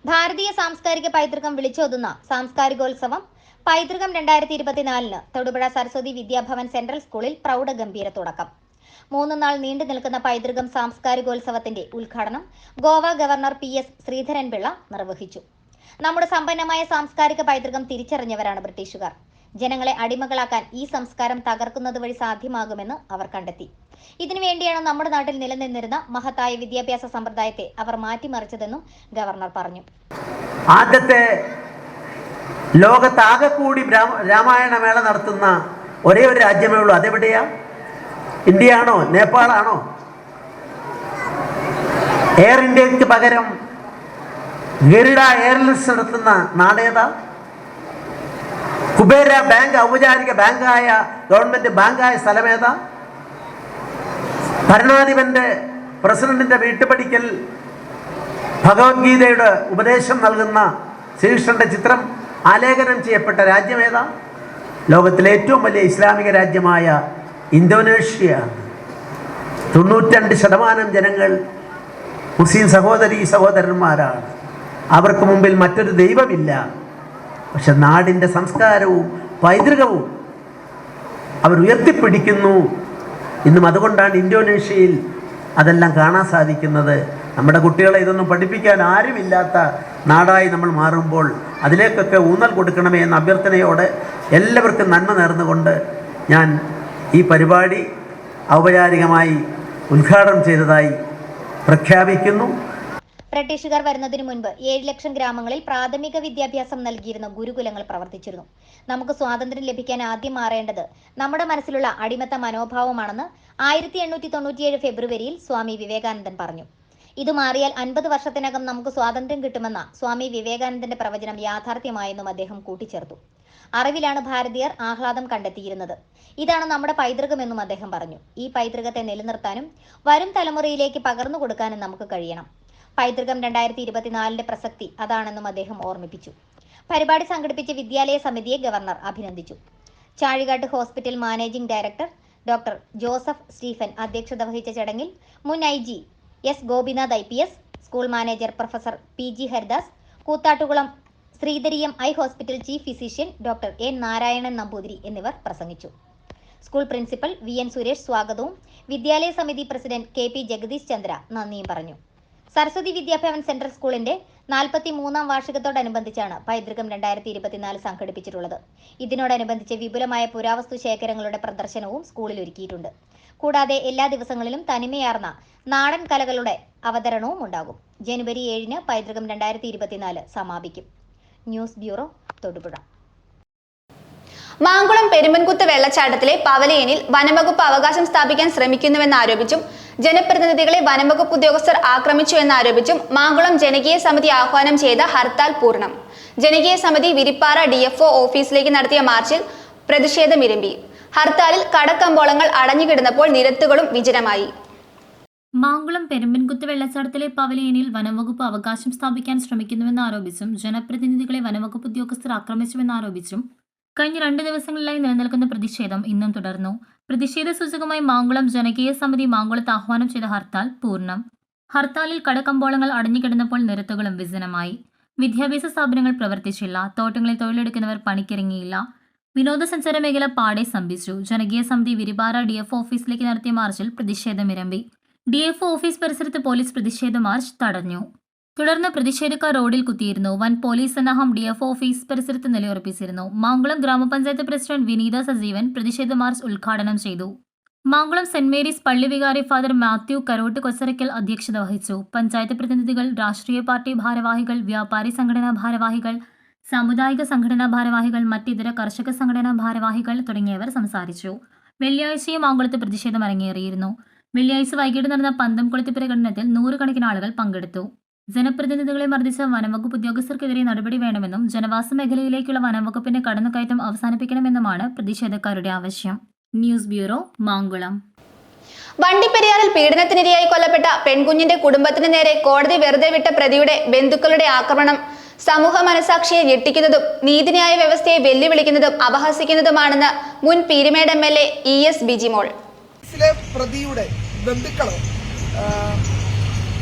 ഭാരതീയ സാംസ്കാരിക പൈതൃകം വിളിച്ചോതുന്ന സാംസ്കാരികോത്സവം പൈതൃകം 2024-ന് തൊടുപുഴ സരസ്വതി വിദ്യാഭവൻ സെൻട്രൽ സ്കൂളിൽ പ്രൗഢഗംഭീര തുടക്കം. 3 നാൾ നീണ്ടു നിൽക്കുന്ന പൈതൃകം സാംസ്കാരികോത്സവത്തിന്റെ ഉദ്ഘാടനം ഗോവ ഗവർണർ PS ശ്രീധരൻ പിള്ള നിർവഹിച്ചു. നമ്മുടെ സമ്പന്നമായ സാംസ്കാരിക പൈതൃകം തിരിച്ചറിഞ്ഞവരാണ് ബ്രിട്ടീഷുകാർ. ജനങ്ങളെ അടിമകളാക്കാൻ ഈ സംസ്കാരം തകർക്കുന്നത് വഴി സാധ്യമാകുമെന്ന് അവർ കണ്ടെത്തി. ഇതിനുവേണ്ടിയാണ് നമ്മുടെ നാട്ടിൽ നിലനിന്നിരുന്ന മഹത്തായ വിദ്യാഭ്യാസ സമ്പ്രദായത്തെ അവർ മാറ്റിമറിച്ചതെന്നും ഗവർണർ പറഞ്ഞു. ആദ്യത്തെ ലോകത്താകെ കൂടി രാമായണ മേള നടത്തുന്ന ഒരേ ഒരു രാജ്യമേ ഉള്ളൂ. അതെവിടെയാ? ഇന്ത്യ ആണോ? നേപ്പാളാണോ? എയർ ഇന്ത്യക്ക് പകരം ഗരുഡ എയർലൈൻസ് നടത്തുന്ന നാടേതാ? കുബേര ബാങ്ക് ഔപചാരിക ബാങ്കായ, ഗവൺമെന്റ് ബാങ്കായ സ്ഥലമേതാ? ഭരണാധിപന്റെ പ്രസിഡന്റിന്റെ വീട്ടുപടിക്കൽ ഭഗവത്ഗീതയുടെ ഉപദേശം നൽകുന്ന ശ്രീകൃഷ്ണന്റെ ചിത്രം ആലേഖനം ചെയ്യപ്പെട്ട രാജ്യമേതാ? ലോകത്തിലെ ഏറ്റവും വലിയ ഇസ്ലാമിക രാജ്യമായ ഇന്തോനേഷ്യ. 92% ജനങ്ങൾ മുസ്ലിം സഹോദരന്മാരാണ്. അവർക്ക് മുമ്പിൽ മറ്റൊരു ദൈവമില്ല. പക്ഷെ നാടിൻ്റെ സംസ്കാരവും പൈതൃകവും അവർ ഉയർത്തിപ്പിടിക്കുന്നു. ഇന്നും അതുകൊണ്ടാണ് ഇന്തോനേഷ്യയിൽ അതെല്ലാം കാണാൻ സാധിക്കുന്നത്. നമ്മുടെ കുട്ടികളെ ഇതൊന്നും പഠിപ്പിക്കാൻ ആരുമില്ലാത്ത നാടായി നമ്മൾ മാറുമ്പോൾ അതിലേക്കൊക്കെ ഊന്നൽ കൊടുക്കണമേ എന്ന അഭ്യർത്ഥനയോടെ എല്ലാവർക്കും നന്മ നേർന്നുകൊണ്ട് ഞാൻ ഈ പരിപാടി ഔപചാരികമായി ഉദ്ഘാടനം ചെയ്തതായി പ്രഖ്യാപിക്കുന്നു. ബ്രിട്ടീഷുകാർ വരുന്നതിനു മുൻപ് 7 ലക്ഷം ഗ്രാമങ്ങളിൽ പ്രാഥമിക വിദ്യാഭ്യാസം നൽകിയിരുന്ന ഗുരുകുലങ്ങൾ പ്രവർത്തിച്ചിരുന്നു. നമുക്ക് സ്വാതന്ത്ര്യം ലഭിക്കാൻ ആദ്യം മാറേണ്ടത് നമ്മുടെ മനസ്സിലുള്ള അടിമത്ത മനോഭാവമാണെന്ന് 1897 ഫെബ്രുവരിയിൽ സ്വാമി വിവേകാനന്ദൻ പറഞ്ഞു. ഇത് മാറിയാൽ 50 വർഷത്തിനകം നമുക്ക് സ്വാതന്ത്ര്യം കിട്ടുമെന്ന സ്വാമി വിവേകാനന്ദന്റെ പ്രവചനം യാഥാർത്ഥ്യമായെന്നും അദ്ദേഹം കൂട്ടിച്ചേർത്തു. അറിവിലാണ് ഭാരതീയർ ആഹ്ലാദം കണ്ടെത്തിയിരുന്നത്. ഇതാണ് നമ്മുടെ പൈതൃകമെന്നും അദ്ദേഹം പറഞ്ഞു. ഈ പൈതൃകത്തെ നിലനിർത്താനും വരും തലമുറയിലേക്ക് പകർന്നു കൊടുക്കാനും നമുക്ക് കഴിയണം. പൈതൃകം 2024 പ്രസക്തി അതാണെന്നും അദ്ദേഹം ഓർമ്മിപ്പിച്ചു. പരിപാടി സംഘടിപ്പിച്ച വിദ്യാലയ സമിതിയെ ഗവർണർ അഭിനന്ദിച്ചു. Chazhikattu hospital managing director doctor Joseph Stephen അധ്യക്ഷത വഹിച്ച ചടങ്ങിൽ മുൻ IG S Gopinath IPS, school manager professor PG Haridas, Koothattukulam Sreedhareeyam eye hospital chief physician doctor N Narayanan Namboothiri എന്നിവർ പ്രസംഗിച്ചു. സ്കൂൾ പ്രിൻസിപ്പൽ VN സുരേഷ് സ്വാഗതവും വിദ്യാലയ സമിതി പ്രസിഡന്റ് KP ജഗദീഷ് ചന്ദ്ര നന്ദിയും പറഞ്ഞു. സരസ്വതി വിദ്യാഭവൻ സെൻട്രൽ സ്കൂളിന്റെ 43ാം വാർഷികത്തോടനുബന്ധിച്ചാണ് പൈതൃകം 2024 സംഘടിപ്പിച്ചിട്ടുള്ളത്. ഇതിനോടനുബന്ധിച്ച് വിപുലമായ പുരാവസ്തു ശേഖരങ്ങളുടെ പ്രദർശനവും സ്കൂളിൽ ഒരുക്കിയിട്ടുണ്ട്. കൂടാതെ എല്ലാ ദിവസങ്ങളിലും തനിമയാർന്ന നാടൻ കലകളുടെ അവതരണവും ഉണ്ടാകും. ജനുവരി 7-ന് പൈതൃകം 2024 സമാപിക്കും. News bureau, Thodupuzha. മാങ്കുളം പെരുമ്പൻകുത്ത് വെള്ളച്ചാട്ടത്തിലെ പവലിയനിൽ വനംവകുപ്പ് അവകാശം സ്ഥാപിക്കാൻ ശ്രമിക്കുന്നുവെന്നാരോപിച്ചും ജനപ്രതിനിധികളെ വനംവകുപ്പ് ഉദ്യോഗസ്ഥർ ആക്രമിച്ചു എന്നാരോപിച്ചും മാങ്കുളം ജനകീയ സമിതി ആഹ്വാനം ചെയ്ത ഹർത്താൽ പൂർണ്ണം. ജനകീയ സമിതി വിരിപ്പാറ DFO ഓഫീസിലേക്ക് നടത്തിയ മാർച്ചിൽ പ്രതിഷേധമിരമ്പി. ഹർത്താലിൽ കടക്കമ്പോളങ്ങൾ അടഞ്ഞുകിടന്നപ്പോൾ നിരത്തുകളും വിജനമായി. മാങ്കുളം പെരുമ്പൻകുത്ത് വെള്ളച്ചാട്ടത്തിലെ പവലിയനിൽ വനംവകുപ്പ് അവകാശം സ്ഥാപിക്കാൻ ശ്രമിക്കുന്നുവെന്നാരോപിച്ചും ജനപ്രതിനിധികളെ വനംവകുപ്പ് ഉദ്യോഗസ്ഥർ ആക്രമിച്ചുവെന്നാരോപിച്ചും കഴിഞ്ഞ 2 ദിവസങ്ങളിലായി നിലനിൽക്കുന്ന പ്രതിഷേധം ഇന്നും തുടർന്നു. പ്രതിഷേധ സൂചകമായി മാങ്കുളം ജനകീയ സമിതി മാങ്കുളത്ത് ആഹ്വാനം ചെയ്ത ഹർത്താൽ പൂർണ്ണം. ഹർത്താലിൽ കടക്കമ്പോളങ്ങൾ അടഞ്ഞുകിടന്നപ്പോൾ നിരത്തുകളും വിജനമായി. വിദ്യാഭ്യാസ സ്ഥാപനങ്ങൾ പ്രവർത്തിച്ചില്ല. തോട്ടങ്ങളിൽ തൊഴിലെടുക്കുന്നവർ പണിക്കിറങ്ങിയില്ല. വിനോദസഞ്ചാര മേഖല പാടെ സ്തംഭിച്ചു. ജനകീയ സമിതി വിരിപ്പാറ DFO ഓഫീസിലേക്ക് നടത്തിയ മാർച്ചിൽ പ്രതിഷേധമിരമ്പി. DFO ഓഫീസ് പരിസരത്ത് പോലീസ് പ്രതിഷേധ മാർച്ച് തടഞ്ഞു. തുടർന്ന് പ്രതിഷേധക്കാർ റോഡിൽ കുത്തിയിരുന്നു. വൻ പോലീസ് സന്നാഹം DFO ഓഫീസ് പരിസരത്ത് നിലയുറപ്പിച്ചിരുന്നു. മാങ്കുളം ഗ്രാമപഞ്ചായത്ത് പ്രസിഡന്റ് വിനീത സജീവൻ പ്രതിഷേധ മാർച്ച് ഉദ്ഘാടനം ചെയ്തു. മാങ്കുളം സെന്റ് മേരീസ് പള്ളി വികാരി ഫാദർ മാത്യു കരോട്ട് കൊച്ചറയ്ക്കൽ അധ്യക്ഷത വഹിച്ചു. പഞ്ചായത്ത് പ്രതിനിധികൾ, രാഷ്ട്രീയ പാർട്ടി ഭാരവാഹികൾ, വ്യാപാരി സംഘടനാ ഭാരവാഹികൾ, സാമുദായിക സംഘടനാ ഭാരവാഹികൾ, മറ്റിതര കർഷക സംഘടനാ ഭാരവാഹികൾ തുടങ്ങിയവർ സംസാരിച്ചു. വെള്ളിയാഴ്ചയും മാങ്കുളത്ത് പ്രതിഷേധം അരങ്ങേറിയിരുന്നു. വെള്ളിയാഴ്ച വൈകിട്ട് നടന്ന പന്തംകൊളുത്തി പ്രകടനത്തിൽ 100 കണക്കിന് ആളുകൾ പങ്കെടുത്തു. ജനപ്രതിനിധികളെ മർദ്ദിച്ച വനംവകുപ്പ് ഉദ്യോഗസ്ഥർക്കെതിരെ നടപടി വേണമെന്നും ജനവാസ മേഖലയിലേക്കുള്ള വനംവകുപ്പിന്റെ കടന്നുകയറ്റം അവസാനിപ്പിക്കണമെന്നുമാണ് പ്രതിഷേധക്കാരുടെ ആവശ്യം. News bureau, Mankulam. വണ്ടിപ്പെരിയാറിൽ പീഡനത്തിനിരയായി കൊല്ലപ്പെട്ട പെൺകുഞ്ഞിന്റെ കുടുംബത്തിന് നേരെ കോടതി വെറുതെ വിട്ട പ്രതിയുടെ ബന്ധുക്കളുടെ ആക്രമണം സമൂഹ മനസാക്ഷിയെ ഞെട്ടിക്കുന്നതും നീതിന്യായ വ്യവസ്ഥയെ വെല്ലുവിളിക്കുന്നതും അപഹസിക്കുന്നതുമാണെന്ന് മുൻ പീരുമേട് MLA ES ബിജിമോൾ. പ്രതിയുടെ ബന്ധുക്കളെ,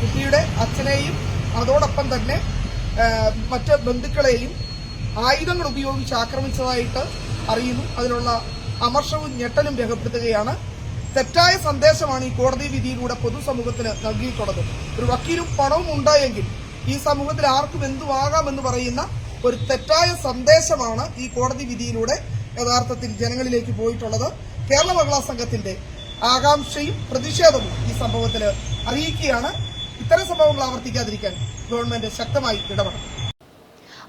കുട്ടിയുടെ അച്ഛനെയും അതോടൊപ്പം തന്നെ മറ്റ് ബന്ധുക്കളെയും ആയുധങ്ങൾ ഉപയോഗിച്ച് ആക്രമിച്ചതായിട്ട് അറിയുന്നു. അതിനുള്ള അമർഷവും ഞെട്ടലും രേഖപ്പെടുത്തുകയാണ്. തെറ്റായ സന്ദേശമാണ് ഈ കോടതി വിധിയിലൂടെ പൊതുസമൂഹത്തിന് നൽകിയിട്ടുള്ളത്. ഒരു വക്കീലും പണവും ഉണ്ടായെങ്കിൽ ഈ സമൂഹത്തിൽ ആർക്കും എന്തുവാകാമെന്ന് പറയുന്ന ഒരു തെറ്റായ സന്ദേശമാണ് ഈ കോടതി വിധിയിലൂടെ യഥാർത്ഥത്തിൽ ജനങ്ങളിലേക്ക് പോയിട്ടുള്ളത്. കേരള മഹിളാ സംഘത്തിന്റെ ആകാംക്ഷയും പ്രതിഷേധവും ഈ സംഭവത്തിൽ അറിയിക്കുകയാണ്. ഇത്തരം സംഭവങ്ങൾ ആവർത്തിക്കാതിരിക്കാൻ ഗവൺമെന്റ് ശക്തമായി ഇടപെടണം.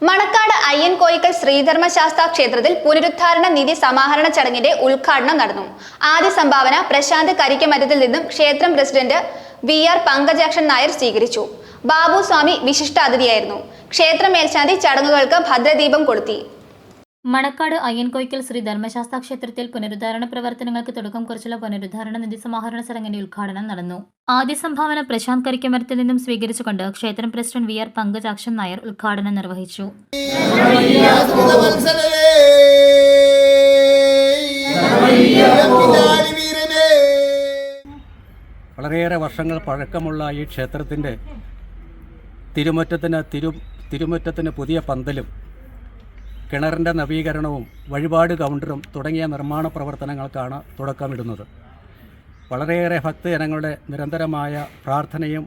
മണക്കാട് അയ്യൻ കോയിക്കൽ ശ്രീധർമ്മശാസ്താ ക്ഷേത്രത്തിൽ പുനരുദ്ധാരണ നിധി സമാഹരണ ചടങ്ങിന്റെ ഉദ്ഘാടനം നടന്നു. ആദ്യ സംഭാവന പ്രശാന്ത് കരിക്കമറ്റത്തിൽ നിന്നും ക്ഷേത്രം പ്രസിഡന്റ് VR പങ്കജാക്ഷൻ നായർ സ്വീകരിച്ചു. ബാബു സ്വാമി വിശിഷ്ട അതിഥിയായിരുന്നു. ക്ഷേത്ര മേൽശാന്തി ചടങ്ങുകൾക്ക് ഭദ്രദീപം കൊളുത്തി. മണക്കാട് അയ്യൻകോയിക്കൽ ശ്രീ ധർമ്മശാസ്താ ക്ഷേത്രത്തിൽ പുനരുദ്ധാരണ പ്രവർത്തനങ്ങൾക്ക് തുടക്കം കുറിച്ചുള്ള പുനരുദ്ധാരണ നിധി സമാഹരണ ചടങ്ങിന്റെ ഉദ്ഘാടനം നടന്നു. ആദ്യ സംഭാവന പ്രശാന്ത് കരിക്കമരത്തിൽ നിന്നും സ്വീകരിച്ചുകൊണ്ട് ക്ഷേത്രം പ്രസിഡന്റ് VR പങ്കജാക്ഷൻ നായർ ഉദ്ഘാടനം നിർവഹിച്ചു. വളരെയേറെ വർഷങ്ങൾ പഴക്കമുള്ള ഈ ക്ഷേത്രത്തിൻ്റെ തിരുമുറ്റത്തിന് പുതിയ പന്തലും കിണറിൻ്റെ നവീകരണവും വഴിപാട് കൗണ്ടറും തുടങ്ങിയ നിർമ്മാണ പ്രവർത്തനങ്ങൾക്കാണ് തുടക്കമിടുന്നത്. വളരെയേറെ ഭക്തജനങ്ങളുടെ നിരന്തരമായ പ്രാർത്ഥനയും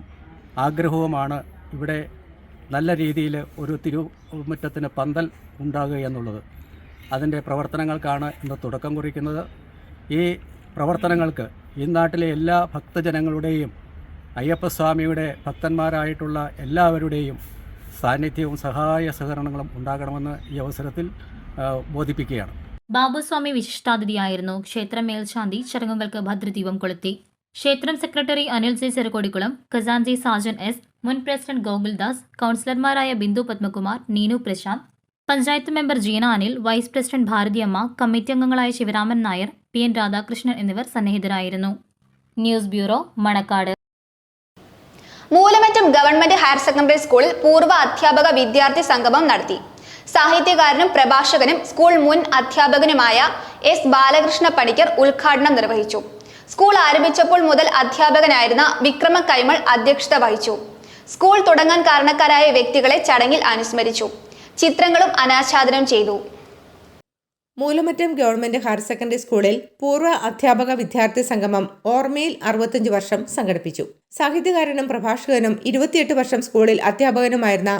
ആഗ്രഹവുമാണ് ഇവിടെ നല്ല രീതിയിൽ ഒരു തിരുമുറ്റത്തിന് പന്തൽ ഉണ്ടാകുക എന്നുള്ളത്. അതിൻ്റെ പ്രവർത്തനങ്ങൾക്കാണ് ഇന്ന് തുടക്കം കുറിക്കുന്നത്. ഈ പ്രവർത്തനങ്ങൾക്ക് ഈ നാട്ടിലെ എല്ലാ ഭക്തജനങ്ങളുടെയും അയ്യപ്പസ്വാമിയുടെ ഭക്തന്മാരായിട്ടുള്ള എല്ലാവരുടെയും സാന്നിധ്യവും സഹായ സഹകരണങ്ങളും ഉണ്ടാകണമെന്ന് ഈ അവസരത്തിൽ ബോധിപ്പിക്കുകയാണ്. ബാബുസ്വാമി വിശിഷ്ടാതിഥിയായിരുന്നു. ക്ഷേത്രം മേൽശാന്തി ചടങ്ങുകൾക്ക് ഭദ്രദീപം കൊളുത്തി. ക്ഷേത്രം സെക്രട്ടറി അനിൽ ജെ ചെറുകോടിക്കുളം, ഖജാൻജി സാജൻ എസ്, മുൻ പ്രസിഡന്റ് ഗോകുൽദാസ്, കൗൺസിലർമാരായ Bindu Padmakumar, Neenu Prasanth, panchayat member Jeena Anil, vice president Bharathiyamma, committee അംഗങ്ങളായ ശിവരാമൻ നായർ, പി എൻ രാധാകൃഷ്ണൻ എന്നിവർ സന്നിഹിതരായിരുന്നു. News bureau, Manakkad. Moolamattom government higher secondary സ്കൂളിൽ പൂർവ്വ അധ്യാപക വിദ്യാർത്ഥി സംഗമം നടത്തി. സാഹിത്യകാരനും പ്രഭാഷകനും സ്കൂൾ മുൻ അധ്യാപകനുമായ എസ് ബാലകൃഷ്ണ പണിക്കർ ഉദ്ഘാടനം നിർവഹിച്ചു. സ്കൂൾ ആരംഭിച്ചപ്പോൾ മുതൽ അധ്യാപകനായിരുന്ന വിക്രമ കൈമൾ അധ്യക്ഷത വഹിച്ചു. സ്കൂൾ തുടങ്ങാൻ കാരണക്കാരായ വ്യക്തികളെ ചടങ്ങിൽ അനുസ്മരിച്ചു. ചിത്രങ്ങളും അനാച്ഛാദനം ചെയ്തു. മൂലമറ്റം ഗവൺമെന്റ് ഹയർ സെക്കൻഡറി സ്കൂളിൽ പൂർവ്വ അധ്യാപക വിദ്യാർത്ഥി സംഗമം ഓർമ്മയിൽ 65 വർഷം സംഘടിപ്പിച്ചു. സാഹിത്യകാരനും പ്രഭാഷകനും 28 വർഷം സ്കൂളിൽ അധ്യാപകനുമായിരുന്ന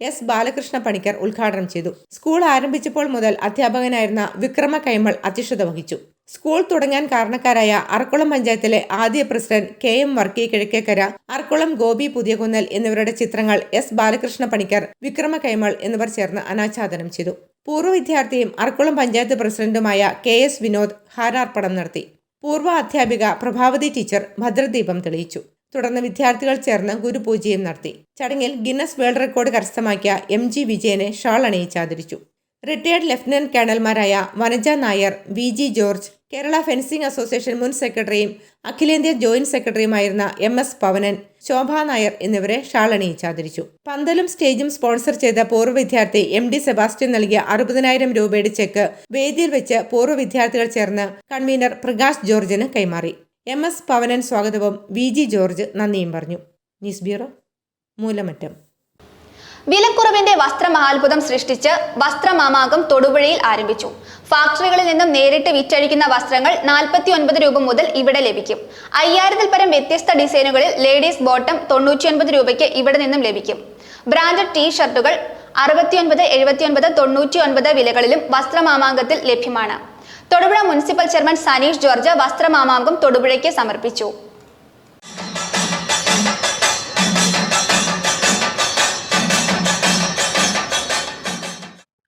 എസ് ബാലകൃഷ്ണ പണിക്കർ ഉദ്ഘാടനം ചെയ്തു. സ്കൂൾ ആരംഭിച്ചപ്പോൾ മുതൽ അധ്യാപകനായിരുന്ന വിക്രമ കൈമൾ അധ്യക്ഷത വഹിച്ചു. സ്കൂൾ തുടങ്ങാൻ കാരണക്കാരായ അറക്കുളം പഞ്ചായത്തിലെ ആദ്യ പ്രസിഡന്റ് KM വർക്കി കിഴക്കേക്കര, അറക്കുളം ഗോപി പുതിയകുന്നൽ എന്നിവരുടെ ചിത്രങ്ങൾ എസ് ബാലകൃഷ്ണ പണിക്കർ, വിക്രമ കൈമൾ എന്നിവർ ചേർന്ന് അനാച്ഛാദനം ചെയ്തു. പൂർവ്വ വിദ്യാർത്ഥിയും അറക്കുളം പഞ്ചായത്ത് പ്രസിഡന്റുമായ KS വിനോദ് ഹാരാർപ്പണം നടത്തി. പൂർവ്വ അധ്യാപിക പ്രഭാവതി ടീച്ചർ ഭദ്രദീപം തെളിയിച്ചു. തുടർന്ന് വിദ്യാർത്ഥികൾ ചേർന്ന് ഗുരുപൂജയും നടത്തി. ചടങ്ങിൽ ഗിന്നസ് വേൾഡ് റെക്കോർഡ് കരസ്ഥമാക്കിയ MG വിജയനെ ഷാൾ അണിയിച്ച് ആദരിച്ചു. റിട്ടയർഡ് ലഫ്റ്റനന്റ് കേണൽമാരായ Vanaja Nair, VG George, Kerala fencing association മുൻ സെക്രട്ടറിയും അഖിലേന്ത്യാ ജോയിന്റ് സെക്രട്ടറിയുമായിരുന്ന MS പവനൻ, ശോഭ നായർ എന്നിവരെ ഷാൾ അണിയിച്ച് ആദരിച്ചു. പന്തലും സ്റ്റേജും സ്പോൺസർ ചെയ്ത പൂർവ്വ വിദ്യാർത്ഥി MD സെബാസ്റ്റ്യൻ നൽകിയ 60,000 രൂപയുടെ ചെക്ക് വേദിയിൽ വെച്ച് പൂർവ്വ വിദ്യാർത്ഥികൾ ചേർന്ന് കൺവീനർ പ്രകാശ് ജോർജിന് കൈമാറി. MS പവനൻ സ്വാഗതവും VG ജോർജ് നന്ദിയും പറഞ്ഞു. News bureau, Moolamattom. വിലക്കുറവിന്റെ വസ്ത്രമഹാത്ഭുതം സൃഷ്ടിച്ച് വസ്ത്രമാമാകം തൊടുപുഴയിൽ ആരംഭിച്ചു. ഫാക്ടറികളിൽ നിന്നും നേരിട്ട് വിറ്റഴിക്കുന്ന വസ്ത്രങ്ങൾ 49 രൂപ മുതൽ ഇവിടെ ലഭിക്കും. 5000-ൽ പരം വ്യത്യസ്ത ഡിസൈനുകളിൽ ലേഡീസ് ബോട്ടം 99 രൂപയ്ക്ക് ഇവിടെ നിന്നും ലഭിക്കും. ബ്രാൻഡഡ് ടീ-ഷർട്ടുകൾ 69, 79, 99 വിലകളിലും വസ്ത്രമാമാങ്കത്തിൽ ലഭ്യമാണ്. തൊടുപുഴ മുനിസിപ്പൽ ചെയർമാൻ സനീഷ് ജോർജ് വസ്ത്രമാമാങ്കം തൊടുപുഴയ്ക്ക് സമർപ്പിച്ചു.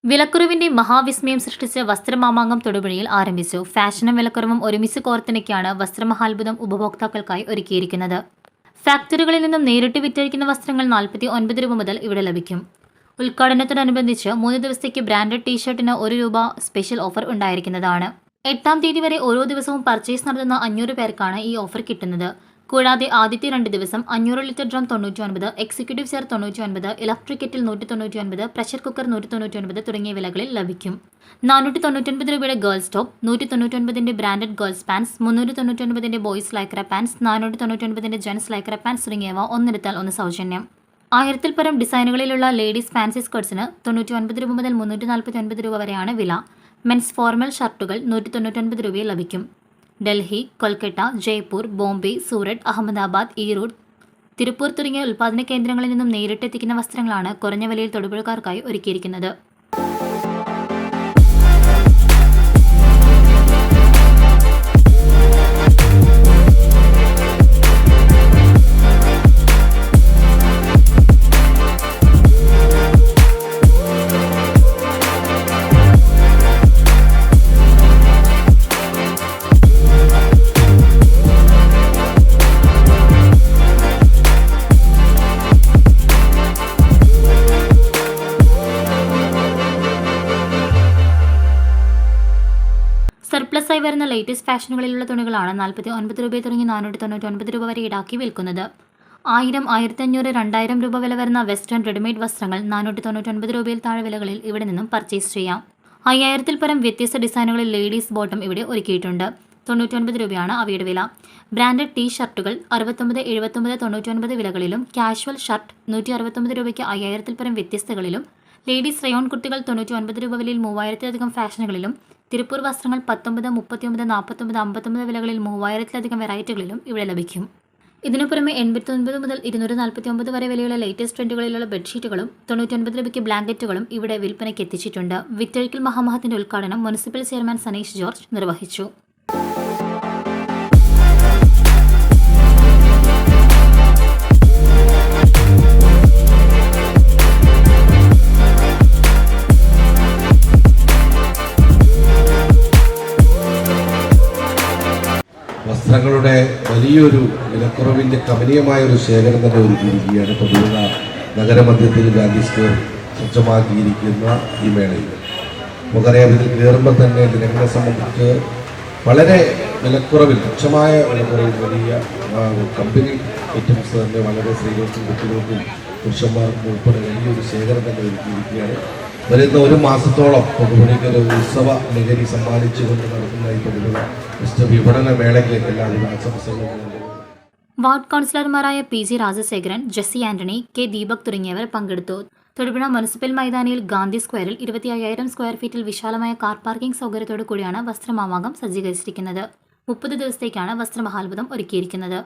വിലക്കുറവിന്റെ മഹാവിസ്മയം സൃഷ്ടിച്ച് വസ്ത്രമാമാങ്കം തൊടുപുഴയിൽ ആരംഭിച്ചു. ഫാഷനും വിലക്കുറവും ഒരുമിച്ച് കോർത്തിണക്കിയാണ് വസ്ത്രമഹാത്ഭുതം ഉപഭോക്താക്കൾക്കായി ഒരുക്കിയിരിക്കുന്നത്. ഫാക്ടറികളിൽ നിന്നും നേരിട്ട് വിറ്റഴിക്കുന്ന വസ്ത്രങ്ങൾ 49 രൂപ മുതൽ ഇവിടെ ലഭിക്കും. ഉദ്ഘാടനത്തോടനുബന്ധിച്ച് 3 ദിവസത്തേക്ക് ബ്രാൻഡഡ് ടീ-ഷർട്ടിന് 1 രൂപ സ്പെഷ്യൽ ഓഫർ ഉണ്ടായിരിക്കുന്നതാണ്. 8-ാം തീയതി വരെ ഓരോ ദിവസവും പർച്ചേസ് നടത്തുന്ന 500 പേർക്കാണ് ഈ ഓഫർ കിട്ടുന്നത്. കൂടാതെ ആദ്യത്തെ 2 ദിവസം 500 litre drum 99, executive chair 99, electric kettle 199, pressure cooker 199 തുടങ്ങിയ വിലകളിൽ ലഭിക്കും. 499 രൂപയുടെ ഗേൾസ് ടോപ്പ്, 199ന്റെ ബ്രാൻഡഡ് ഗേൾസ് പാൻസ്, 399ന്റെ ബോയ്സ് ലൈക്ര പാൻസ്, 499ന്റെ ജെൻസ് ലൈക്ര പാൻസ് തുടങ്ങിയവ ഒന്നെടുത്താൽ ഒന്ന് സൗജന്യം. 1000-ൽ പരം ഡിസൈനുകളിലുള്ള ലേഡീസ് ഫാൻസി സ്കേർട്സിന് 99 രൂപ മുതൽ 349 രൂപ വരെയാണ് വില. മെൻസ് ഫോർമൽ ഷർട്ടുകൾ 199 രൂപയിൽ ലഭിക്കും. ഡൽഹി, കൊൽക്കത്ത, ജയ്പൂർ, ബോംബെ, സൂററ്റ്, അഹമ്മദാബാദ്, ഈറോഡ്, തിരുപ്പൂർ തുടങ്ങിയ ഉൽപ്പാദന കേന്ദ്രങ്ങളിൽ നിന്നും നേരിട്ടെത്തിക്കുന്ന വസ്ത്രങ്ങളാണ് കുറഞ്ഞ വിലയിൽ തൊടുപുഴക്കാർക്കായി ഒരുക്കിയിരിക്കുന്നത്. സർപ്ലസായി വരുന്ന ലേറ്റസ്റ്റ് ഫാഷനുകളിലുള്ള തുണികളാണ് 49 രൂപ തുടങ്ങി 499 രൂപ വരെ ഈടാക്കി വിൽക്കുന്നത്. 1000, 1500, 2000 രൂപ വില വരുന്ന വെസ്റ്റേൺ റെഡിമെയ്ഡ് വസ്ത്രങ്ങൾ 499 രൂപയിൽ താഴെ വിലകളിൽ ഇവിടെ നിന്നും പർച്ചേസ് ചെയ്യാം. 5000-ൽ പരം വ്യത്യസ്ത ഡിസൈനുകളിൽ ലേഡീസ് ബോട്ടം ഇവിടെ ഒരുക്കിയിട്ടുണ്ട്. 99 രൂപയാണ് അവയുടെ വില. ബ്രാൻഡഡ് ടീ ഷർട്ടുകൾ 69, 79, 99 വിലകളിലും, കാഷ്വൽ ഷർട്ട് 169 രൂപയ്ക്ക് 5000-ൽ പരം വ്യത്യസ്തകളിലും, ലേഡീസ് റയോൺ കുർത്തികൾ 99 രൂപ വിലയിൽ 3000-ലധികം ഫാഷനുകളിലും, തിരുപ്പൂർ വസ്ത്രങ്ങൾ 19, 39, 49, 59 വിലകളിൽ 3000-ലധികം വെറൈറ്റികളിലും ഇവിടെ ലഭിക്കും. ഇതിനു പുറമെ 89 മുതൽ 249 വരെ വിലയുള്ള ലേറ്റസ്റ്റ് ട്രെൻഡുകളിലുള്ള ബെഡ്ഷീറ്റുകളും 99 രൂപയ്ക്ക് ബ്ലാങ്കറ്റുകളും ഇവിടെ വിൽപ്പനയ്ക്ക് എത്തിച്ചിട്ടുണ്ട്. വിറ്റഴിക്കൽ മഹാമഹത്തിന്റെ ഉദ്ഘാടനം മുനിസിപ്പൽ ചെയർമാൻ സനീഷ് ജോർജ് നിർവഹിച്ചു. വലിയൊരു വിലക്കുറവിൻ്റെ കമനീയമായ ഒരു ശേഖരം തന്നെ ഒരുക്കിയിരിക്കുകയാണ് തൊടുപുഴ നഗരമധ്യത്തിൽ ഗാന്ധി സ്ക്വയർ സജ്ജമാക്കിയിരിക്കുന്ന ഈ മേളയിൽ. നമുക്കറിയാം, ഇതിൽ കയറുമ്പോൾ തന്നെ ജനങ്ങളെ സംബന്ധിച്ച് വളരെ വിലക്കുറവിൽ, തുച്ഛമായ വിലക്കുറവിൽ വലിയ കമ്പനി ഐറ്റംസ് തന്നെ വളരെ സ്ത്രീകൾക്കും കുട്ടികൾക്കും പുരുഷന്മാർക്കും ഉൾപ്പെടെ വലിയൊരു ശേഖരം തന്നെ ഒരുക്കിയിരിക്കുകയാണ്. വരുന്ന ഒരു മാസത്തോളം തൊടുപുഴയ്ക്ക് ഒരു ഉത്സവ ലഹരി സമ്മാനിച്ചുകൊണ്ട് നടക്കുന്ന ഈ തൊടുപുഴ വിപണന മേളയ്ക്ക് എല്ലാവിധ ആശംസകളും. വാർഡ് കൗൺസിലർമാരായ PG രാജശേഖരൻ, ജെസ്സി ആന്റണി, K ദീപക് തുടങ്ങിയവർ പങ്കെടുത്തു. തൊടുപുഴ മുനിസിപ്പൽ മൈതാനിയിൽ ഗാന്ധി സ്ക്വയറിൽ 25,000 സ്ക്വയർ ഫീറ്റിൽ വിശാലമായ കാർ പാർക്കിംഗ് സൗകര്യത്തോടു കൂടിയാണ് വസ്ത്രമാമാകം സജ്ജീകരിച്ചിരിക്കുന്നത്. 30 ദിവസത്തേക്കാണ് വസ്ത്രമഹാത്ഭുതം ഒരുക്കിയിരിക്കുന്നത്.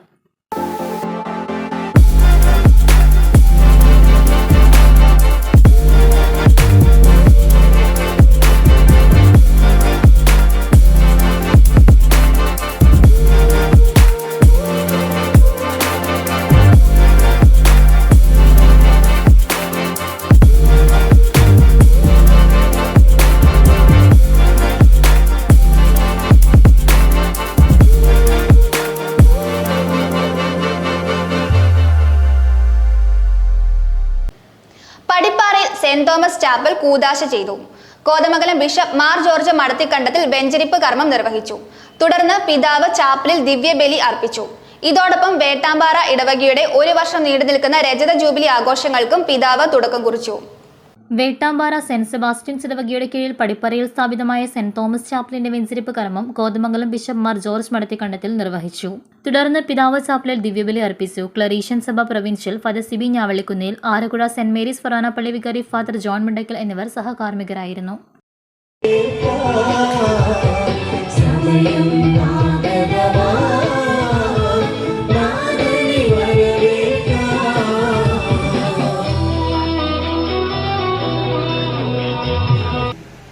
പടിപ്പാറയിൽ സെന്റ് തോമസ് ചാപ്പൽ കൂദാശ ചെയ്തു. കോതമംഗലം ബിഷപ്പ് മാർ ജോർജ് മടത്തിക്കണ്ടത്തിൽ വെഞ്ചരിപ്പ് കർമ്മം നിർവഹിച്ചു. തുടർന്ന് പിതാവ് ചാപ്പലിൽ ദിവ്യബലി അർപ്പിച്ചു. ഇതോടൊപ്പം വേട്ടാമ്പാറ ഇടവകയുടെ 1 വർഷം നീണ്ടു നിൽക്കുന്ന രജത ജൂബിലി ആഘോഷങ്ങൾക്കും പിതാവ് തുടക്കം കുറിച്ചു. വേട്ടാമ്പാറ സെന്റ് സെബാസ്റ്റ്യൻസ് ഇടവകയുടെ കീഴിൽ പടിപ്പറയിൽ സ്ഥാപിതമായ സെന്റ് തോമസ് ചാപ്പലിന്റെ വെഞ്ചരിപ്പ് കർമ്മം കോതമംഗലം ബിഷപ്പ് മാർ ജോർജ് മടത്തിക്കണ്ടത്തിൽ നിർവഹിച്ചു. തുടർന്ന് പിതാവ് ചാപ്പലിൽ ദിവ്യബലി അർപ്പിച്ചു. ക്ലറീഷ്യൻ സഭ provincial father Siby Njavallikunnil, Arakkuzha saint Mary's forane പള്ളി വികാരി ഫാദർ ജോൺ മുണ്ടയ്ക്കൽ എന്നിവർ സഹകാർമ്മികരായിരുന്നു.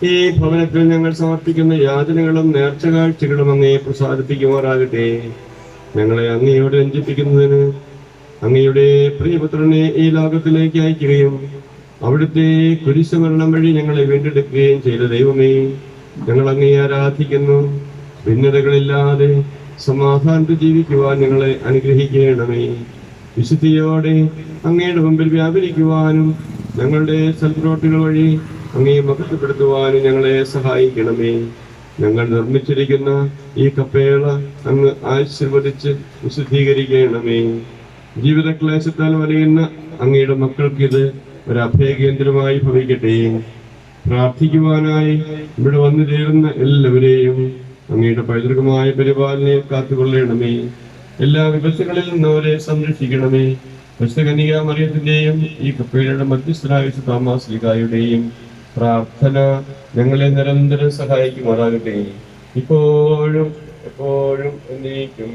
ഈ ഭവനത്തിൽ ഞങ്ങൾ സമർപ്പിക്കുന്ന യാചനകളും നേർച്ചകാഴ്ചകളും അങ്ങയെ പ്രസാദിപ്പിക്കുമാറാകട്ടെ. ഞങ്ങളെ അങ്ങയോട് രഞ്ജിപ്പിക്കുന്നതിന് അങ്ങയുടെ പ്രിയപുത്രനെ ഈ ലോകത്തിലേക്ക് അയക്കുകയും അവിടുത്തെ കുരിശുമരണം വഴി ഞങ്ങളെ വീണ്ടെടുക്കുകയും ചെയ്ത ദൈവമേ, ഞങ്ങൾ അങ്ങയെ ആരാധിക്കുന്നു. ഭിന്നതകളില്ലാതെ സമാധാനത്തിൽ ജീവിക്കുവാൻ ഞങ്ങളെ അനുഗ്രഹിക്കണമേ. വിശുദ്ധിയോടെ അങ്ങയുടെ മുമ്പിൽ വ്യാപരിക്കുവാനും ഞങ്ങളുടെ സൽപ്രവൃത്തികൾ വഴി അങ്ങയെ മഹത്വപ്പെടുത്തുവാനും ഞങ്ങളെ സഹായിക്കണമേ. ഞങ്ങൾ നിർമ്മിച്ചിരിക്കുന്ന ഈ കപ്പേള അങ്ങ് ആശീർവദിച്ച് വിശുദ്ധീകരിക്കണമേ. ജീവിത ക്ലേശത്താൽ വലയുന്ന അങ്ങയുടെ മക്കൾക്ക് ഇത് ഒരു അഭയകേന്ദ്രമായി ഭവിക്കട്ടെ. പ്രാർത്ഥിക്കുവാനായി ഇവിടെ വന്നു ചേരുന്ന എല്ലാവരെയും അങ്ങയുടെ പൈതൃകമായ പരിപാലനയിൽ കാത്തുകൊള്ളണമേ. എല്ലാ വിപത്തുകളിൽ നിന്നും അവരെ സംരക്ഷിക്കണമേ. വിശുദ്ധ മറിയത്തിന്റെയും ഈ കപ്പേളയുടെ മധ്യസ്ഥനായ തോമാശ്ലീഹായുടെയും പ്രാർത്ഥന ഞങ്ങളെ നിരന്തരം സഹായിക്കുമാറാകട്ടെ, ഇപ്പോഴും എപ്പോഴും എന്നേക്കും.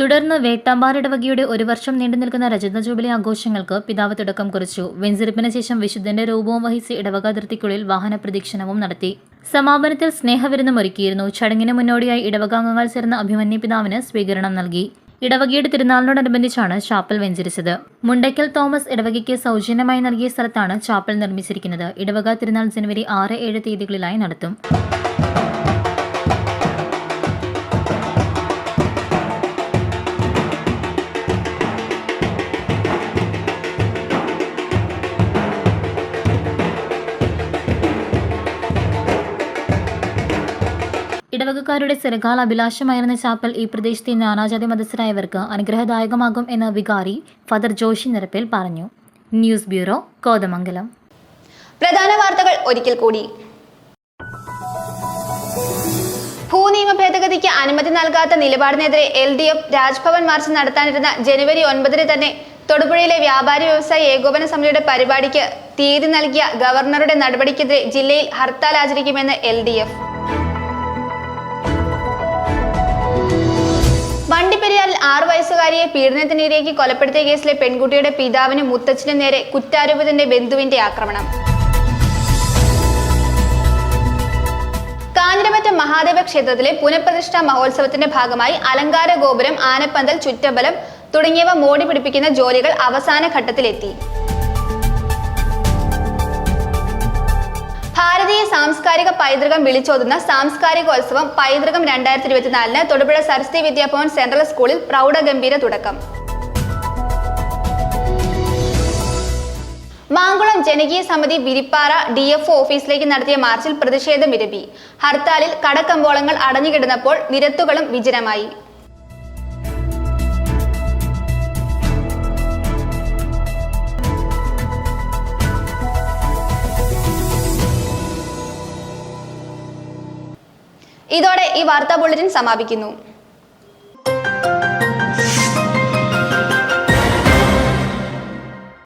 തുടർന്ന് വേട്ടാമ്പാറ ഇടവകയുടെ 1 വർഷം നീണ്ടു നിൽക്കുന്ന രജത ജൂബിലി ആഘോഷങ്ങൾക്ക് പിതാവ് തുടക്കം കുറിച്ചു. വെഞ്ചരിപ്പിന് ശേഷം വിശുദ്ധന്റെ രൂപവും വഹിച്ച് ഇടവക അതിർത്തിക്കുള്ളിൽ വാഹന പ്രദക്ഷിണവും നടത്തി. സമാപനത്തിൽ സ്നേഹവിരുന്നും ഒരുക്കിയിരുന്നു. ചടങ്ങിന് മുന്നോടിയായി ഇടവകാംഗങ്ങൾ ചേർന്ന അഭിമന്യ പിതാവിന് സ്വീകരണം നൽകി. ഇടവകയുടെ തിരുനാളിനോടനുബന്ധിച്ചാണ് ചാപ്പൽ വെഞ്ചരിച്ചത്. മുണ്ടയ്ക്കൽ തോമസ് ഇടവകയ്ക്ക് സൗജന്യമായി നൽകിയ സ്ഥലത്താണ് ചാപ്പൽ നിർമ്മിച്ചിരിക്കുന്നത്. ഇടവക തിരുനാൾ ജനുവരി 6, 7 തീയതികളിലായി നടത്തും. ഇടവകക്കാരുടെ ചിരകാല അഭിലാഷമായിരുന്ന ചാപ്പൽ ഈ പ്രദേശത്തെ നാനാജാതി മതസ്ഥരായവർക്ക് അനുഗ്രഹദായകമാകും എന്ന് വികാരി ഫാദർ ജോഷി നിരപ്പേൽ പറഞ്ഞു. News bureau, Kothamangalam. പ്രധാന വാർത്തകൾ ഒരിക്കൽ കൂടി. ഭൂനിയമ ഭേദഗതിക്ക് അനുമതി നൽകാത്ത നിലപാടിനെതിരെ LDF രാജ്ഭവൻ മാർച്ച് നടത്താനിരുന്ന ജനുവരി 9 തന്നെ തൊടുപുഴയിലെ വ്യാപാരി വ്യവസായി ഏകോപന സമിതിയുടെ പരിപാടിക്ക് തീയതി നൽകിയ ഗവർണറുടെ നടപടിക്കെതിരെ ജില്ലയിൽ ഹർത്താൽ ആചരിക്കുമെന്ന് LDF. വണ്ടിപ്പെരിയാറിൽ 6 വയസ്സുകാരിയെ പീഡനത്തിനിരയാക്കി കൊലപ്പെടുത്തിയ കേസിലെ പെൺകുട്ടിയുടെ പിതാവിനും മുത്തച്ഛനും നേരെ കുറ്റാരോപിതന്റെ ബന്ധുവിന്റെ ആക്രമണം. കാഞ്ഞിരമറ്റം മഹാദേവ ക്ഷേത്രത്തിലെ പുനഃപ്രതിഷ്ഠാ മഹോത്സവത്തിന്റെ ഭാഗമായി അലങ്കാര ഗോപുരം, ആനപ്പന്തൽ, ചുറ്റമ്പലം തുടങ്ങിയവ മോടി പിടിപ്പിക്കുന്ന ജോലികൾ അവസാന ഘട്ടത്തിലെത്തി. ഭാരതീയ ഭാരതീയ സാംസ്കാരിക പൈതൃകം വിളിച്ചോതുന്ന സാംസ്കാരികോത്സവം പൈതൃകം 2024 തൊടുപുഴ സരസ്വതി വിദ്യാഭവൻ സെൻട്രൽ സ്കൂളിൽ പ്രൗഢഗംഭീര തുടക്കം. മാങ്കുളം ജനകീയ സമിതി വിരിപ്പാറ DFO ഓഫീസിലേക്ക് നടത്തിയ മാർച്ചിൽ പ്രതിഷേധം ഇരമ്പി. ഹർത്താലിൽ കടക്കമ്പോളങ്ങൾ അടഞ്ഞുകിടന്നപ്പോൾ നിരത്തുകളും വിജനമായി. ഇതോടെ ഈ വാർത്താ ബുള്ളറ്റിൻ സമാപിക്കുന്നു.